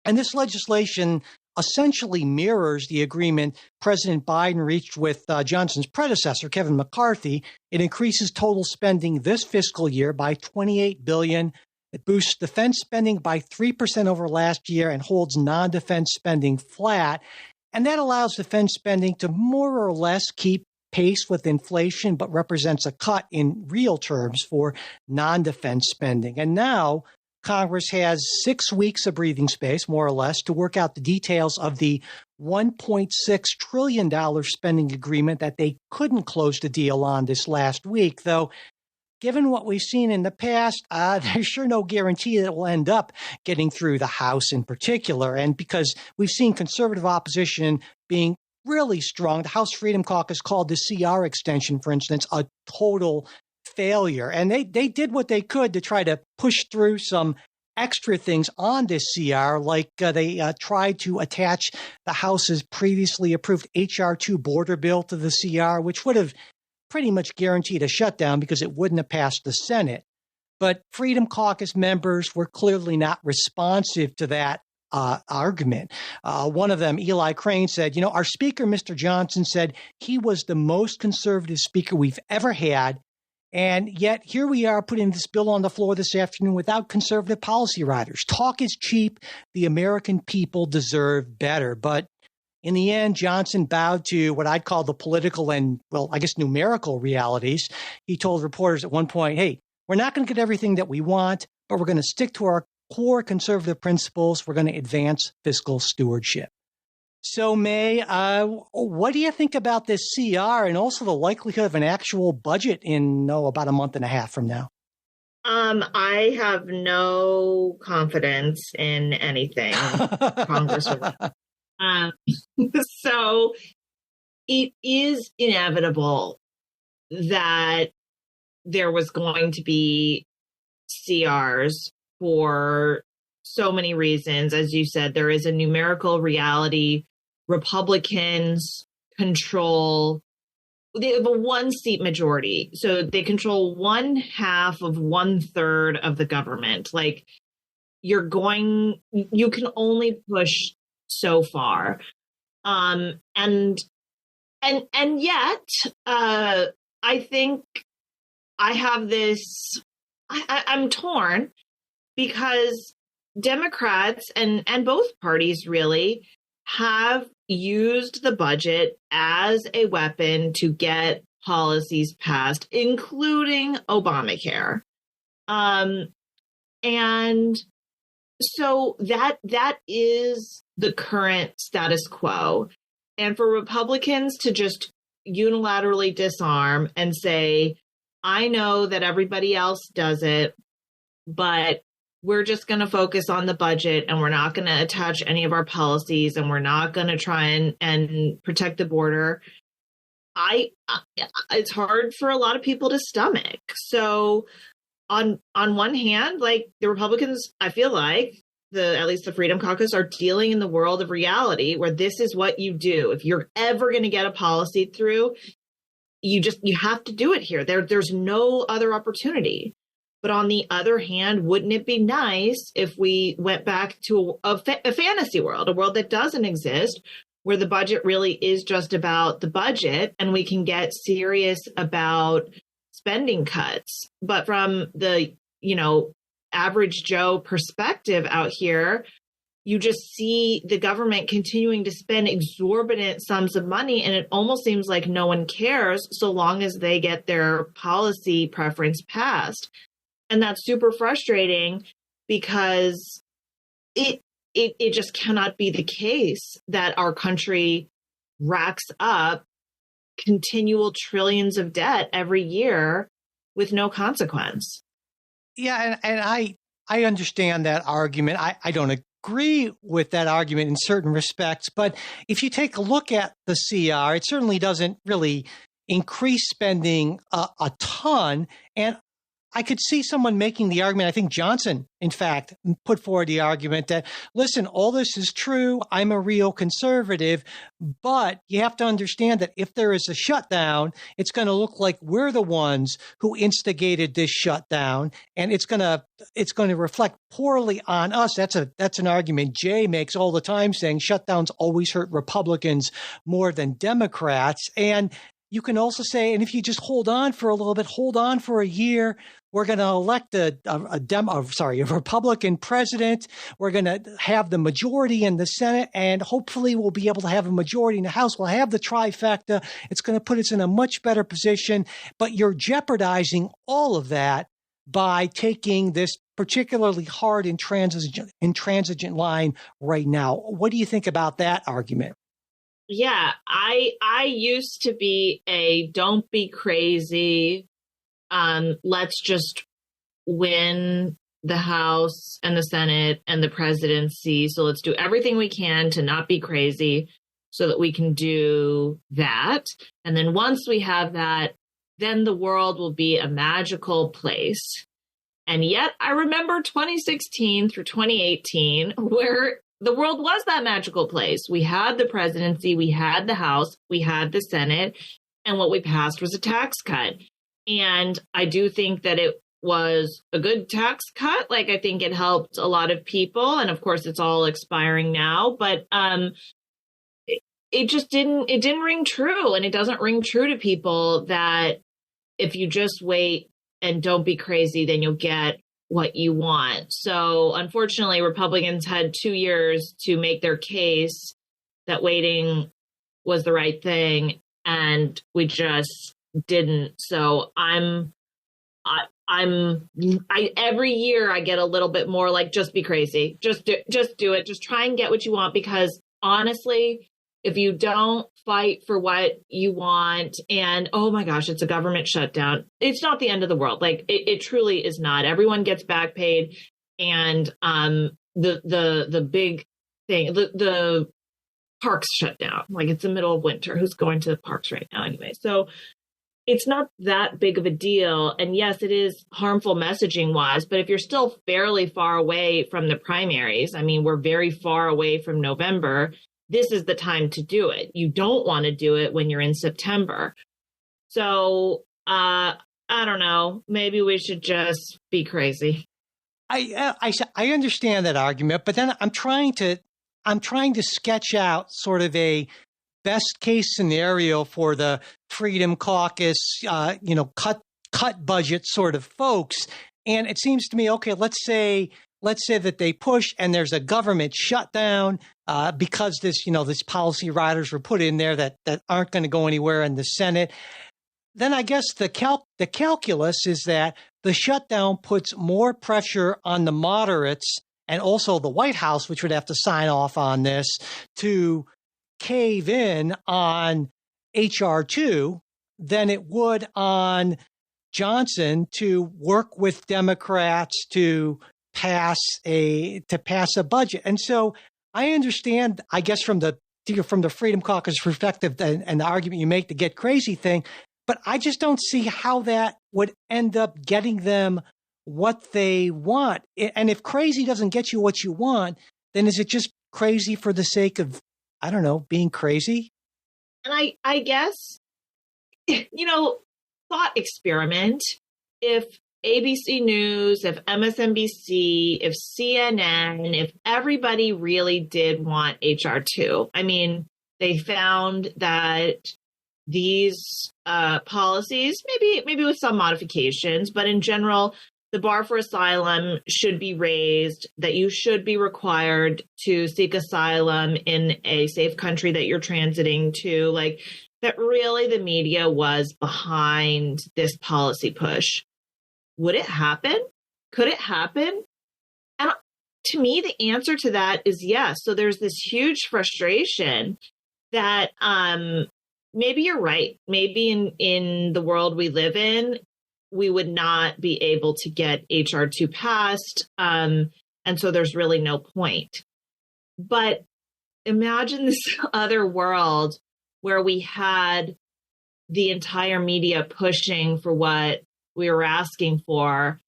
And this legislation essentially mirrors the agreement President Biden reached with Johnson's predecessor, Kevin McCarthy. It increases total spending this fiscal year by $28 billion. It boosts defense spending by 3% over last year and holds non-defense spending flat. And that allows defense spending to more or less keep pace with inflation, but represents a cut in real terms for non-defense spending. And now Congress has 6 weeks of breathing space, more or less, to work out the details of the $1.6 trillion spending agreement that they couldn't close the deal on this last week, though given what we've seen in the past, there's sure no guarantee that it will end up getting through the House in particular. And because we've seen conservative opposition being really strong, the House Freedom Caucus called the CR extension, for instance, a total failure. And they did what they could to try to push through some extra things on this CR, like they tried to attach the House's previously approved H.R. 2 border bill to the CR, which would have pretty much guaranteed a shutdown because it wouldn't have passed the Senate. But Freedom Caucus members were clearly not responsive to that argument. One of them, Eli Crane, said, our Speaker, Mr. Johnson, said he was the most conservative speaker we've ever had. And yet here we are putting this bill on the floor this afternoon without conservative policy riders. Talk is cheap. The American people deserve better. But in the end, Johnson bowed to what I'd call the political and, well, I guess numerical realities. He told reporters at one point, hey, we're not going to get everything that we want, but we're going to stick to our core conservative principles. We're going to advance fiscal stewardship. So, May, what do you think about this CR and also the likelihood of an actual budget in, about a month and a half from now? I have no confidence in anything Congress will so it is inevitable that there was going to be CRs for so many reasons. As you said, there is a numerical reality. Republicans control, they have a 1-seat majority. So they control 1/2 of 1/3 of the government. Like you can only push so far. And yet, I think I have this, I'm torn because Democrats and both parties really have used the budget as a weapon to get policies passed, including Obamacare. And so that is the current status quo. And for Republicans to just unilaterally disarm and say, I know that everybody else does it, but we're just going to focus on the budget and we're not going to attach any of our policies and we're not going to try and protect the border. It's hard for a lot of people to stomach. So on one hand, like the Republicans, I feel like at least the Freedom Caucus are dealing in the world of reality where this is what you do. If you're ever going to get a policy through, you have to do it here. There's no other opportunity. But on the other hand, wouldn't it be nice if we went back to a fantasy world, a world that doesn't exist, where the budget really is just about the budget and we can get serious about spending cuts? But from the, average Joe perspective out here, you just see the government continuing to spend exorbitant sums of money, and it almost seems like no one cares so long as they get their policy preference passed. And that's super frustrating because it just cannot be the case that our country racks up continual trillions of debt every year with no consequence. Yeah, and I understand that argument. I don't agree with that argument in certain respects, but if you take a look at the CR, it certainly doesn't really increase spending a ton. And I could see someone making the argument, I think Johnson, in fact, put forward the argument that, listen, all this is true. I'm a real conservative, but you have to understand that if there is a shutdown, it's going to look like we're the ones who instigated this shutdown, and it's going to reflect poorly on us. That's an argument Jay makes all the time, saying shutdowns always hurt Republicans more than Democrats. And you can also say, and if you just hold on for a little bit, hold on for a year, we're going to elect a Republican president. We're going to have the majority in the Senate, and hopefully we'll be able to have a majority in the House. We'll have the trifecta. It's going to put us in a much better position. But you're jeopardizing all of that by taking this particularly hard intransigent line right now. What do you think about that argument? Yeah, I used to be a don't be crazy. Let's just win the House and the Senate and the presidency. So let's do everything we can to not be crazy so that we can do that. And then once we have that, then the world will be a magical place. And yet I remember 2016 through 2018, where the world was that magical place. We had the presidency, we had the House, we had the Senate, and what we passed was a tax cut. And I do think that it was a good tax cut. Like, I think it helped a lot of people. And of course, it's all expiring now. But it just didn't ring true. And it doesn't ring true to people that if you just wait and don't be crazy, then you'll get what you want. So unfortunately, Republicans had 2 years to make their case that waiting was the right thing, and we just didn't. So every year I get a little bit more like, just be crazy, just do it, just try and get what you want, because honestly, if you don't fight for what you want, and oh my gosh, it's a government shutdown, it's not the end of the world. Like, it truly is not. Everyone gets back paid, and the big thing, the parks shut down. Like, it's the middle of winter. Who's going to the parks right now anyway? So it's not that big of a deal. And yes, it is harmful messaging wise, but if you're still fairly far away from the primaries, I mean, we're very far away from November. This is the time to do it. You don't want to do it when you're in September. So I don't know. Maybe we should just be crazy. I understand that argument, but then I'm trying to sketch out sort of a best case scenario for the Freedom Caucus, cut budget sort of folks. And it seems to me, okay, let's say that they push and there's a government shutdown because this policy riders were put in there that aren't going to go anywhere in the Senate. Then I guess the calculus is that the shutdown puts more pressure on the moderates and also the White House, which would have to sign off on this, to cave in on HR2 than it would on Johnson to work with Democrats to pass a budget. And so I understand, I guess, from the Freedom Caucus perspective and the argument you make, the get crazy thing, but I just don't see how that would end up getting them what they want. And if crazy doesn't get you what you want, then is it just crazy for the sake of, I don't know, being crazy? And I guess, thought experiment. If ABC News, if MSNBC, if CNN, if everybody really did want HR2, I mean, they found that these policies, maybe with some modifications, but in general, the bar for asylum should be raised, that you should be required to seek asylum in a safe country that you're transiting to, like that really the media was behind this policy push. Would it happen? Could it happen? And to me, the answer to that is yes. So there's this huge frustration that maybe you're right. Maybe in the world we live in, we would not be able to get HR2 passed. And so there's really no point. But imagine this other world where we had the entire media pushing for what we were asking for.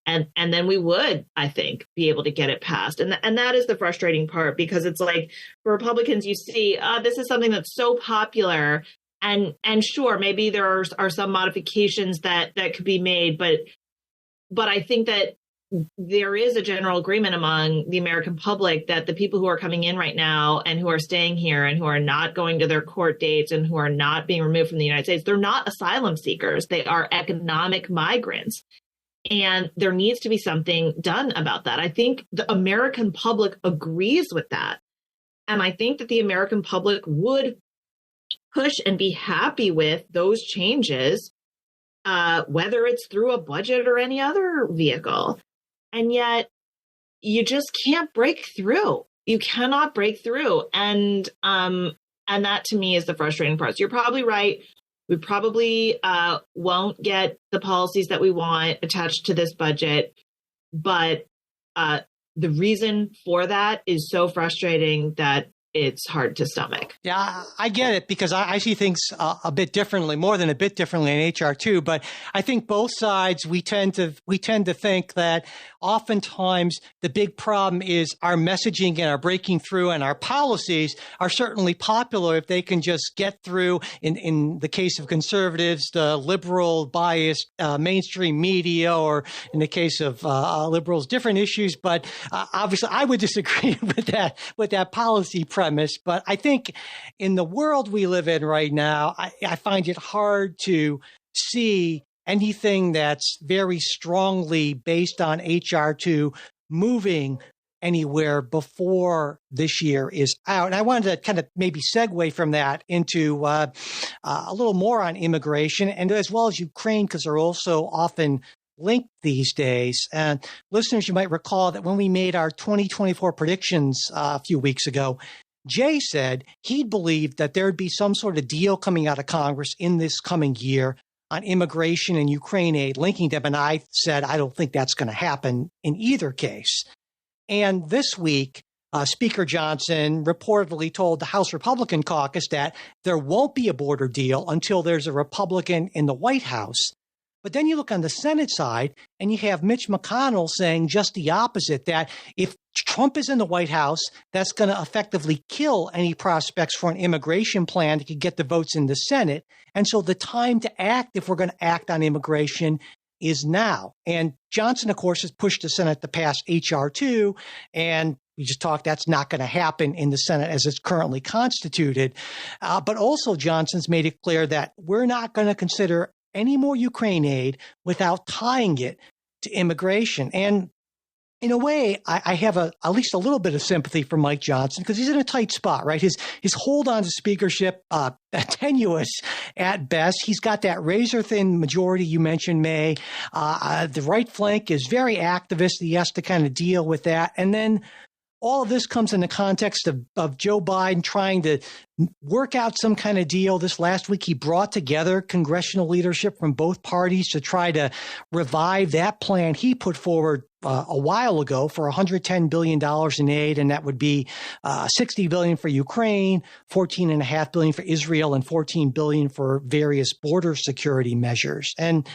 And then we would, I think, be able to get it passed. And that is the frustrating part, because it's like for Republicans, you see, this is something that's so popular. And sure, maybe there are some modifications that could be made. But I think that there is a general agreement among the American public that the people who are coming in right now and who are staying here and who are not going to their court dates and who are not being removed from the United States, they're not asylum seekers. They are economic migrants. And there needs to be something done about that. I think the American public agrees with that. And I think that the American public would push and be happy with those changes, whether it's through a budget or any other vehicle. And yet you just can't break through. You cannot break through. And that to me is the frustrating part. So you're probably right. We probably won't get the policies that we want attached to this budget. But the reason for that is so frustrating that it's hard to stomach. Yeah, I get it, because I see things a bit differently, more than a bit differently in HR2. But I think both sides, we tend to think that oftentimes the big problem is our messaging and our breaking through, and our policies are certainly popular if they can just get through. In the case of conservatives, the liberal biased mainstream media, or in the case of liberals, different issues. But obviously, I would disagree with that policy premise. But I think in the world we live in right now, I find it hard to see anything that's very strongly based on HR2 moving anywhere before this year is out. And I wanted to kind of maybe segue from that into a little more on immigration, and as well as Ukraine, because they're also often linked these days. And listeners, you might recall that when we made our 2024 predictions a few weeks ago, Jay said he believed that there'd be some sort of deal coming out of Congress in this coming year on immigration and Ukraine aid, linking them. And I said, I don't think that's going to happen in either case. And this week, Speaker Johnson reportedly told the House Republican caucus that there won't be a border deal until there's a Republican in the White House. But then you look on the Senate side and you have Mitch McConnell saying just the opposite, that if Trump is in the White House, that's going to effectively kill any prospects for an immigration plan that could get the votes in the Senate. And so the time to act, if we're going to act on immigration, is now. And Johnson, of course, has pushed the Senate to pass HR2. And we just talked, that's not going to happen in the Senate as it's currently constituted. But also Johnson's made it clear that we're not going to consider any more Ukraine aid without tying it to immigration. And in a way, I have at least a little bit of sympathy for Mike Johnson, because he's in a tight spot, right? His hold on to speakership, tenuous at best. He's got that razor-thin majority you mentioned, May. The right flank is very activist. He has to kind of deal with that. And then all of this comes in the context of Joe Biden trying to work out some kind of deal. This last week, he brought together congressional leadership from both parties to try to revive that plan he put forward a while ago for $110 billion in aid, and that would be $60 billion for Ukraine, $14.5 billion for Israel, and $14 billion for various border security measures. And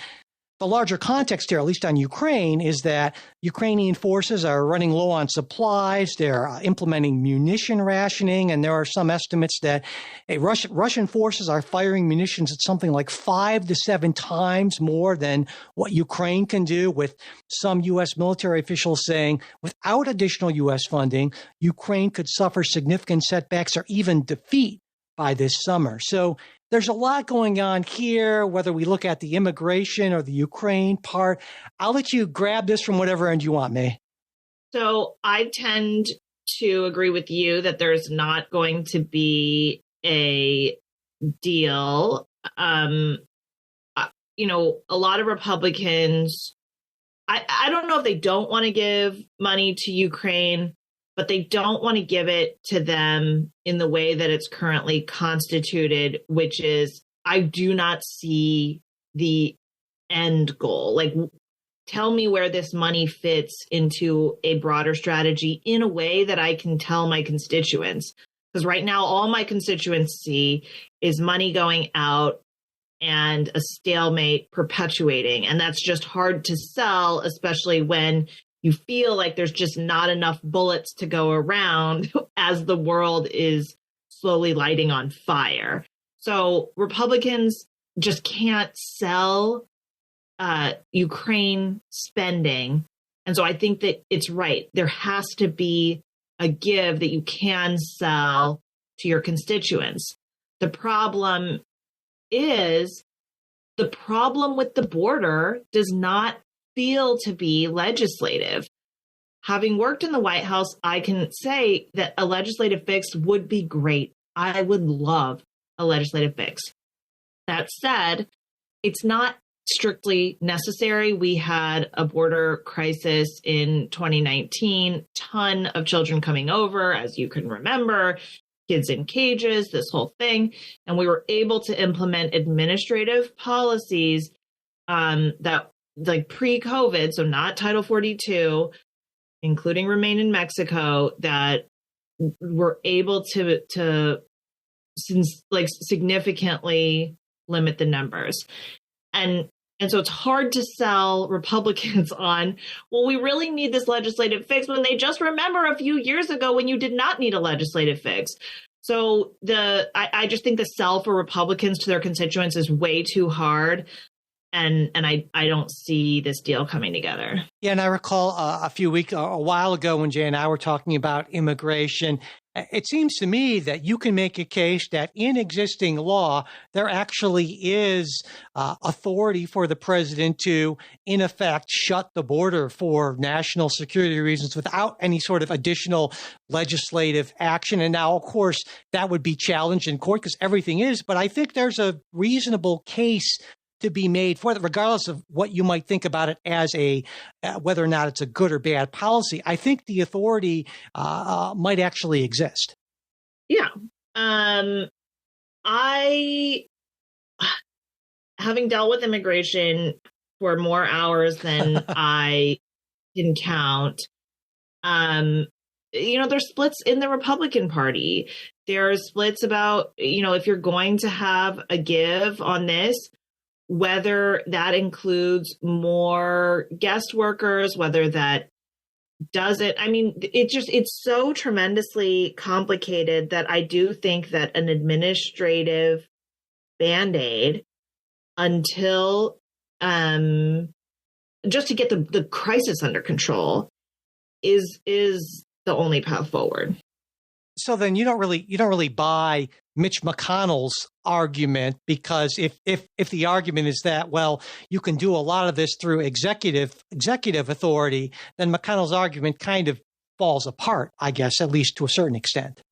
the larger context here, at least on Ukraine, is that Ukrainian forces are running low on supplies. They're implementing munition rationing, and there are some estimates that Russian forces are firing munitions at something like 5 to 7 times more than what Ukraine can do, with some U.S. military officials saying without additional U.S. funding, Ukraine could suffer significant setbacks or even defeat by this summer. So there's a lot going on here, whether we look at the immigration or the Ukraine part. I'll let you grab this from whatever end you want, May. So I tend to agree with you that there's not going to be a deal. A lot of Republicans, I don't know if they don't want to give money to Ukraine, but they don't want to give it to them in the way that it's currently constituted, which is, I do not see the end goal. Like, tell me where this money fits into a broader strategy in a way that I can tell my constituents. Because right now, all my constituents see is money going out and a stalemate perpetuating. And that's just hard to sell, especially when you feel like there's just not enough bullets to go around as the world is slowly lighting on fire. So Republicans just can't sell Ukraine spending And so I think that it's right. There has to be a give that you can sell to your constituents. The problem is the problem with the border does not feel to be legislative. Having worked in the White House, I can say that a legislative fix would be great. I would love a legislative fix. That said, it's not strictly necessary. We had a border crisis in 2019, ton of children coming over, as you can remember, kids in cages, this whole thing. And we were able to implement administrative policies that, like pre-COVID, so not Title 42, including Remain in Mexico, that were able to significantly limit the numbers. And so it's hard to sell Republicans on, well, we really need this legislative fix when they just remember a few years ago when you did not need a legislative fix. So I just think the sell for Republicans to their constituents is way too hard. And I don't see this deal coming together. Yeah, and I recall a while ago when Jay and I were talking about immigration, it seems to me that you can make a case that in existing law, there actually is authority for the president to, in effect, shut the border for national security reasons without any sort of additional legislative action. And now, of course, that would be challenged in court because everything is. But I think there's a reasonable case to be made for that, regardless of what you might think about it as whether or not it's a good or bad policy. I think the authority might actually exist. Yeah. I, having dealt with immigration for more hours than I can count, there's splits in the Republican Party. There are splits about, if you're going to have a give on this, whether that includes more guest workers, whether that doesn't. I mean, it's so tremendously complicated that I do think that an administrative Band-Aid until just to get the crisis under control is the only path forward. So then you don't really buy Mitch McConnell's argument, because if the argument is that, well, you can do a lot of this through executive authority, then McConnell's argument kind of falls apart, I guess, at least to a certain extent.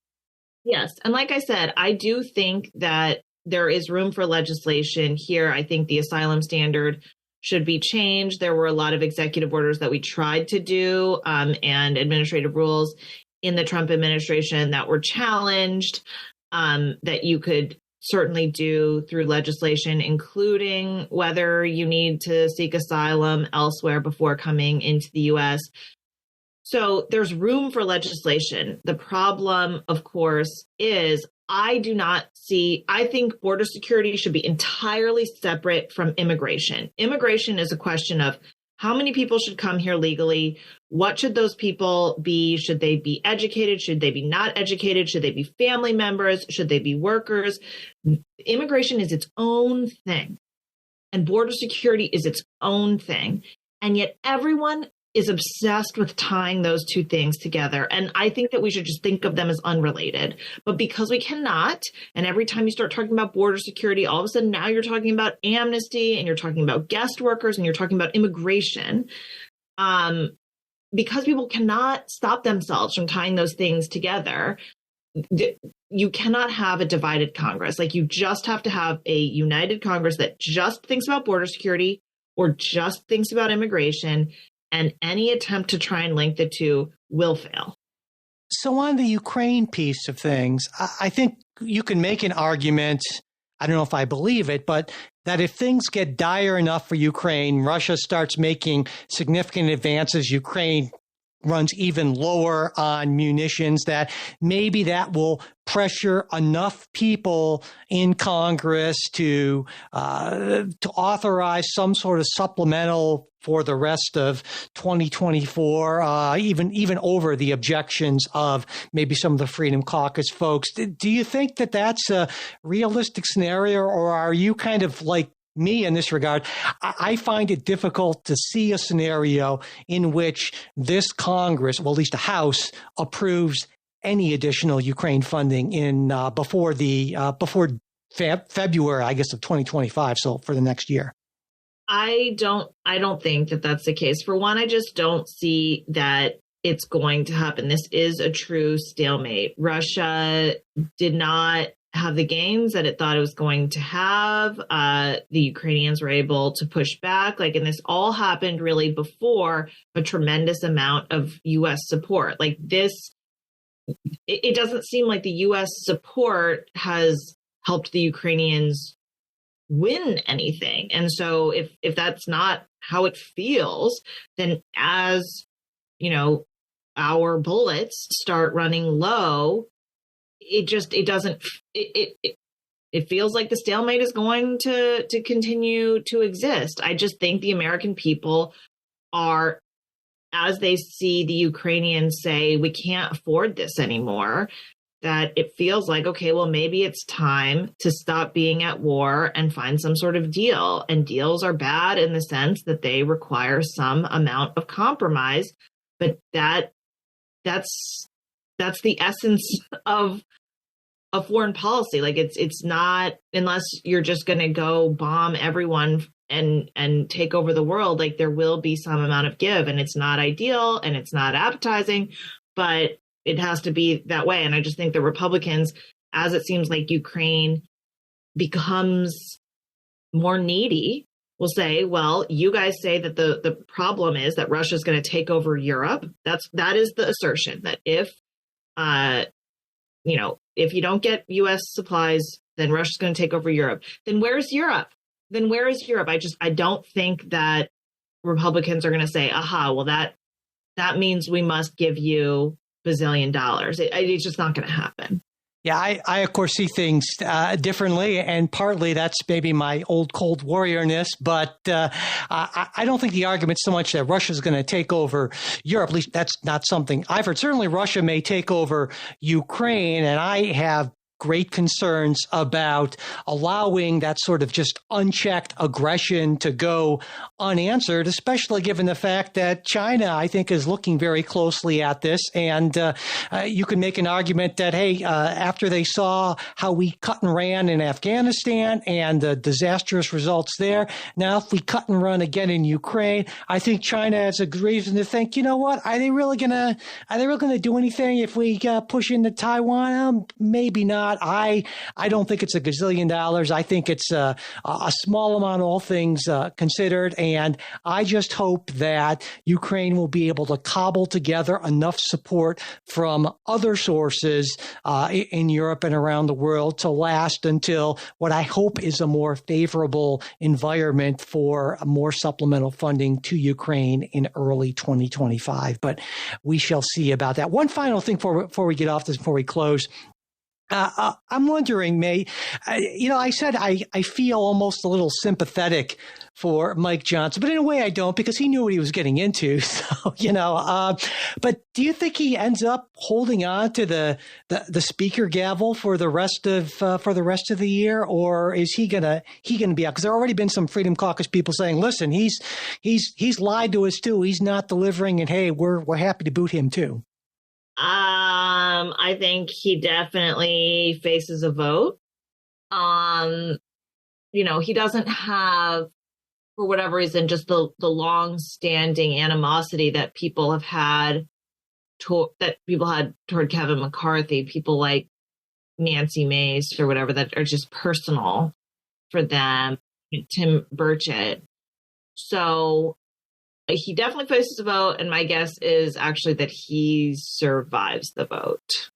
Yes. And like I said, I do think that there is room for legislation here. I think the asylum standard should be changed. There were a lot of executive orders that we tried to do and administrative rules in the Trump administration that were challenged, that you could certainly do through legislation, including whether you need to seek asylum elsewhere before coming into the U.S. So there's room for legislation. The problem, of course, is I think border security should be entirely separate from immigration. Immigration is a question of how many people should come here legally? What should those people be? Should they be educated? Should they be not educated? Should they be family members? Should they be workers? Immigration is its own thing, and border security is its own thing. And yet everyone is obsessed with tying those two things together. And I think that we should just think of them as unrelated. But because we cannot, and every time you start talking about border security, all of a sudden now you're talking about amnesty and you're talking about guest workers and you're talking about immigration, because people cannot stop themselves from tying those things together. You cannot have a divided Congress. Like, you just have to have a united Congress that just thinks about border security or just thinks about immigration. And any attempt to try and link the two will fail. So on the Ukraine piece of things, I think you can make an argument, I don't know if I believe it, but that if things get dire enough for Ukraine, Russia starts making significant advances, Ukraine runs even lower on munitions, that maybe that will pressure enough people in Congress to authorize some sort of supplemental for the rest of 2024, even over the objections of maybe some of the Freedom Caucus folks. Do you think that that's a realistic scenario, or are you kind of like me in this regard. I find it difficult to see a scenario in which this Congress, well, at least the House, approves any additional Ukraine funding in before February, I guess, of 2025. So for the next year. I don't think that that's the case. For one, I just don't see that it's going to happen. This is a true stalemate. Russia did not have the gains that it thought it was going to have. The Ukrainians were able to push back. And this all happened really before a tremendous amount of U.S. support. It doesn't seem like the U.S. support has helped the Ukrainians win anything. And so if that's not how it feels, then as, our bullets start running low, it feels like the stalemate is going to continue to exist. I just think the American people are, as they see the Ukrainians say, we can't afford this anymore, that it feels like, okay, well, maybe it's time to stop being at war and find some sort of deal. And deals are bad in the sense that they require some amount of compromise, but that's the essence of a foreign policy. It's not, unless you're just going to go bomb everyone and take over the world, there will be some amount of give, and it's not ideal and it's not appetizing, but it has to be that way. And I just think the Republicans, as it seems like Ukraine becomes more needy, will say, well, you guys say that the problem is that Russia is going to take over Europe. That is the assertion, that if you don't get U.S. supplies, then Russia's going to take over Europe. Then where's Europe? I don't think that Republicans are going to say, aha, well, that means we must give you bazillion dollars. It's just not going to happen. Yeah, I of course see things differently, and partly that's maybe my old Cold Warrior-ness, but I don't think the argument so much that Russia's going to take over Europe, at least that's not something I've heard. Certainly Russia may take over Ukraine, and I have great concerns about allowing that sort of just unchecked aggression to go unanswered, especially given the fact that China, I think, is looking very closely at this. And you can make an argument that, hey, after they saw how we cut and ran in Afghanistan and the disastrous results there, now if we cut and run again in Ukraine, I think China has a reason to think, you know what, are they really going to do anything if we push into Taiwan? Maybe not. I don't think it's a gazillion dollars. I think it's a small amount, all things considered. And I just hope that Ukraine will be able to cobble together enough support from other sources in Europe and around the world to last until what I hope is a more favorable environment for more supplemental funding to Ukraine in early 2025. But we shall see about that. One final thing before we get off this, before we close. I'm wondering, May, I said I feel almost a little sympathetic for Mike Johnson, but in a way I don't, because he knew what he was getting into. So, but do you think he ends up holding on to the speaker gavel for the rest of the year, or is he gonna be out? Because there have already been some Freedom Caucus people saying, listen, he's lied to us too. He's not delivering, and hey, we're happy to boot him too. I think he definitely faces a vote. He doesn't have, for whatever reason, just the long-standing animosity that people have had toward Kevin McCarthy, people like Nancy Mace or whatever, that are just personal for them, Tim Burchett. So he definitely faces a vote, and my guess is actually that he survives the vote.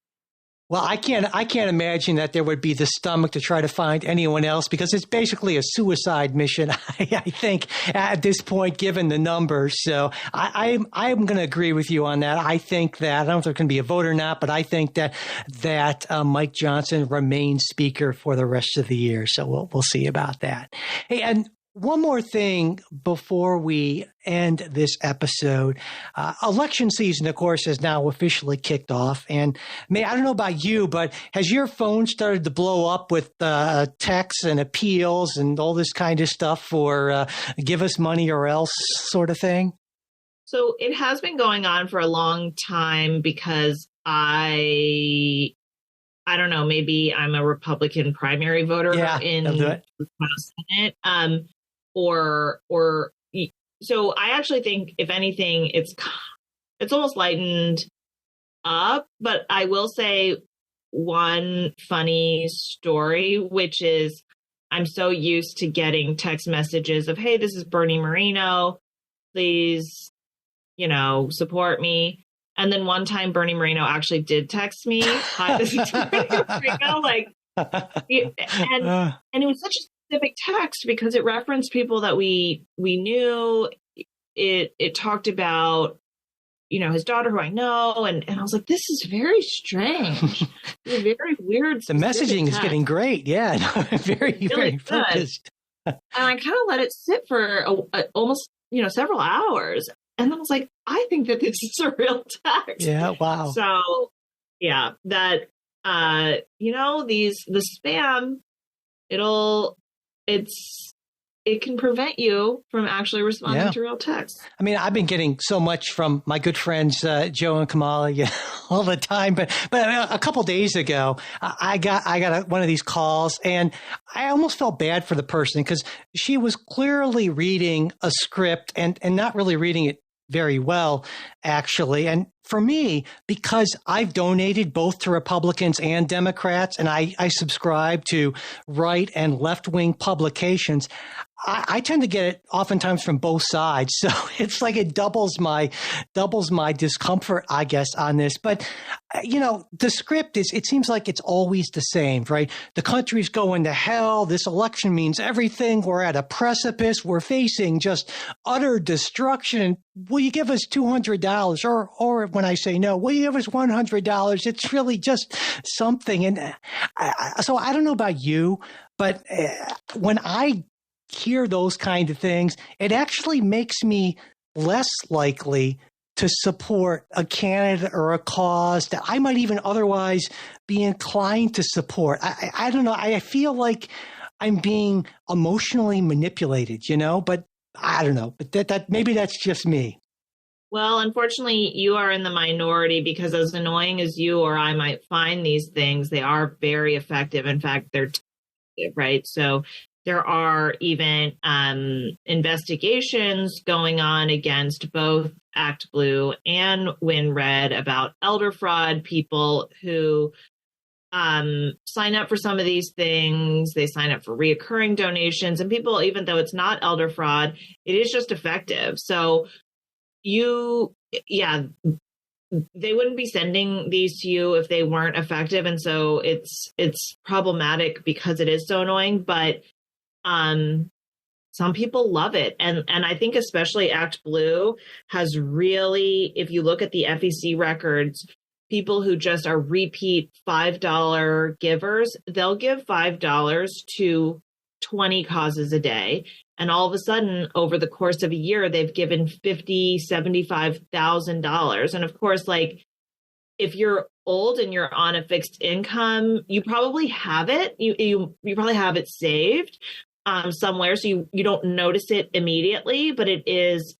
Well, I can't imagine that there would be the stomach to try to find anyone else, because it's basically a suicide mission, I think, at this point, given the numbers. So I'm going to agree with you on that. I think that, I don't know if there can be a vote or not, but I think that Mike Johnson remains speaker for the rest of the year. So we'll see about that. Hey, and one more thing before we end this episode. Election season, of course, has now officially kicked off. And I don't know about you, but has your phone started to blow up with texts and appeals and all this kind of stuff for give us money or else sort of thing? So it has been going on for a long time because I don't know, maybe I'm a Republican primary voter in the Senate. So I actually think, if anything, it's almost lightened up. But I will say one funny story, which is I'm so used to getting text messages of, hey, this is Bernie Moreno, please, support me. And then one time Bernie Moreno actually did text me, hi, this is Bernie Moreno, and it was such a specific text because it referenced people that we knew. It talked about, his daughter who I know. And I was like, this is very strange. It's very weird. The messaging is getting great. Yeah. Very, really very focused. And I kind of let it sit for almost, several hours. And then I was like, I think that this is a real text. Yeah. Wow. So yeah, that, the spam, it can prevent you from actually responding to real text. I mean, I've been getting so much from my good friends, Joe and Kamala, all the time. But a couple of days ago, I got one of these calls, and I almost felt bad for the person because she was clearly reading a script and not really reading it very well, actually. And for me, because I've donated both to Republicans and Democrats, and I subscribe to right and left-wing publications, I tend to get it oftentimes from both sides. So it's like it doubles my discomfort, I guess, on this. But, the script it seems like it's always the same, right? The country's going to hell. This election means everything. We're at a precipice. We're facing just utter destruction. Will you give us $200? Or when I say no, will you give us $100? It's really just something. And so I don't know about you, but when I hear those kind of things, it actually makes me less likely to support a candidate or a cause that I might even otherwise be inclined to support. I don't know. I feel like I'm being emotionally manipulated, but I don't know. But that maybe that's just me. Well, unfortunately, you are in the minority because as annoying as you or I might find these things, they are very effective. In fact, they're right. So there are even investigations going on against both Act Blue and Win Red about elder fraud, people who sign up for some of these things. They sign up for reoccurring donations, and people, even though it's not elder fraud, it is just effective. So they wouldn't be sending these to you if they weren't effective. And so it's problematic because it is so annoying, but some people love it. And I think especially Act Blue has really, if you look at the FEC records, people who just are repeat $5 givers, they'll give $5 to 20 causes a day. And all of a sudden, over the course of a year, they've given $50,000, $75,000. And of course, if you're old and you're on a fixed income, you probably have it. You probably have it saved somewhere, so you don't notice it immediately, but it is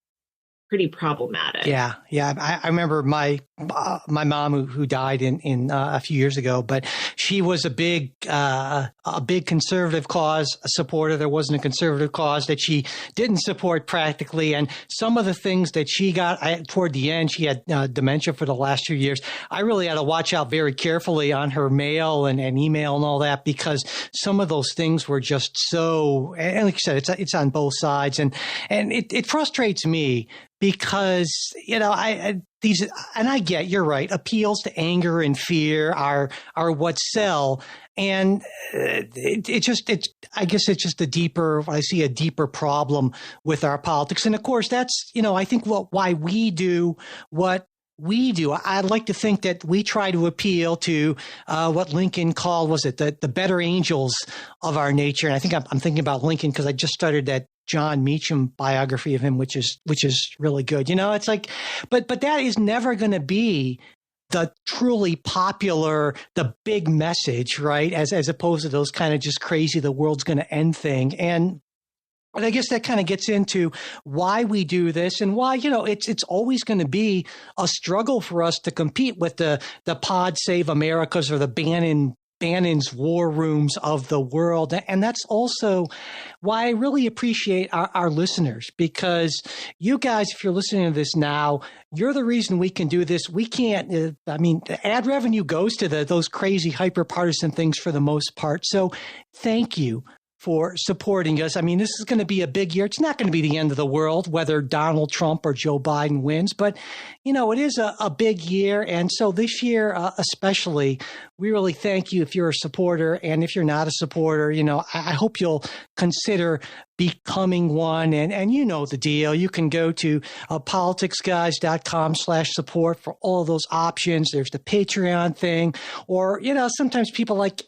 pretty problematic. Yeah. I remember my mom who died in a few years ago, but she was a big conservative cause supporter. There wasn't a conservative cause that she didn't support practically. And some of the things that she got toward the end, she had dementia for the last few years. I really had to watch out very carefully on her mail and email and all that, because some of those things were just so, and like you said, it's on both sides. And it frustrates me because, I get, you're right, appeals to anger and fear are what sell. And I guess it's just I see a deeper problem with our politics. And of course, that's, I think why we do what we do. I'd like to think that we try to appeal to what Lincoln called, the better angels of our nature. And I think I'm thinking about Lincoln because I just started that John Meacham biography of him, which is really good. It's like, but that is never going to be the truly popular, the big message, right? As opposed to those kind of just crazy, the world's going to end thing. And I guess that kind of gets into why we do this and why, it's always going to be a struggle for us to compete with the Pod Save Americas or the Bannon's war rooms of the world. And that's also why I really appreciate our listeners, because you guys, if you're listening to this now, you're the reason we can do this. We can't, the ad revenue goes to those crazy hyper-partisan things for the most part. So thank you for supporting us. This is going to be a big year. It's not going to be the end of the world, whether Donald Trump or Joe Biden wins, but, it is a big year. And so this year, especially, we really thank you if you're a supporter. And if you're not a supporter, I hope you'll consider becoming one. And you know the deal. You can go to politicsguys.com/support for all of those options. There's the Patreon thing, or, sometimes people like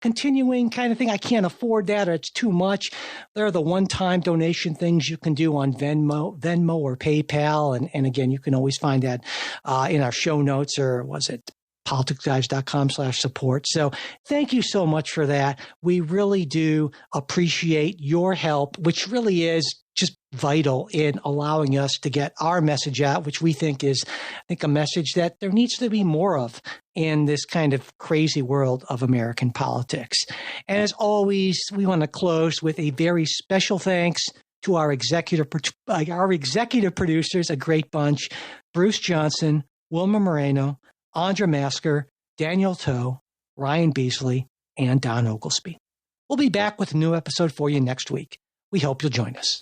continuing kind of thing. I can't afford that, or it's too much. There are the one-time donation things you can do on Venmo or PayPal. And again, you can always find that in our show notes, or was it politicsguys.com/support. So thank you so much for that. We really do appreciate your help, which really is just vital in allowing us to get our message out, which we think is, a message that there needs to be more of in this kind of crazy world of American politics. And as always, we want to close with a very special thanks to our executive producers, a great bunch: Bruce Johnson, Wilma Moreno, Andra Masker, Daniel Toe, Ryan Beasley, and Don Oglesby. We'll be back with a new episode for you next week. We hope you'll join us.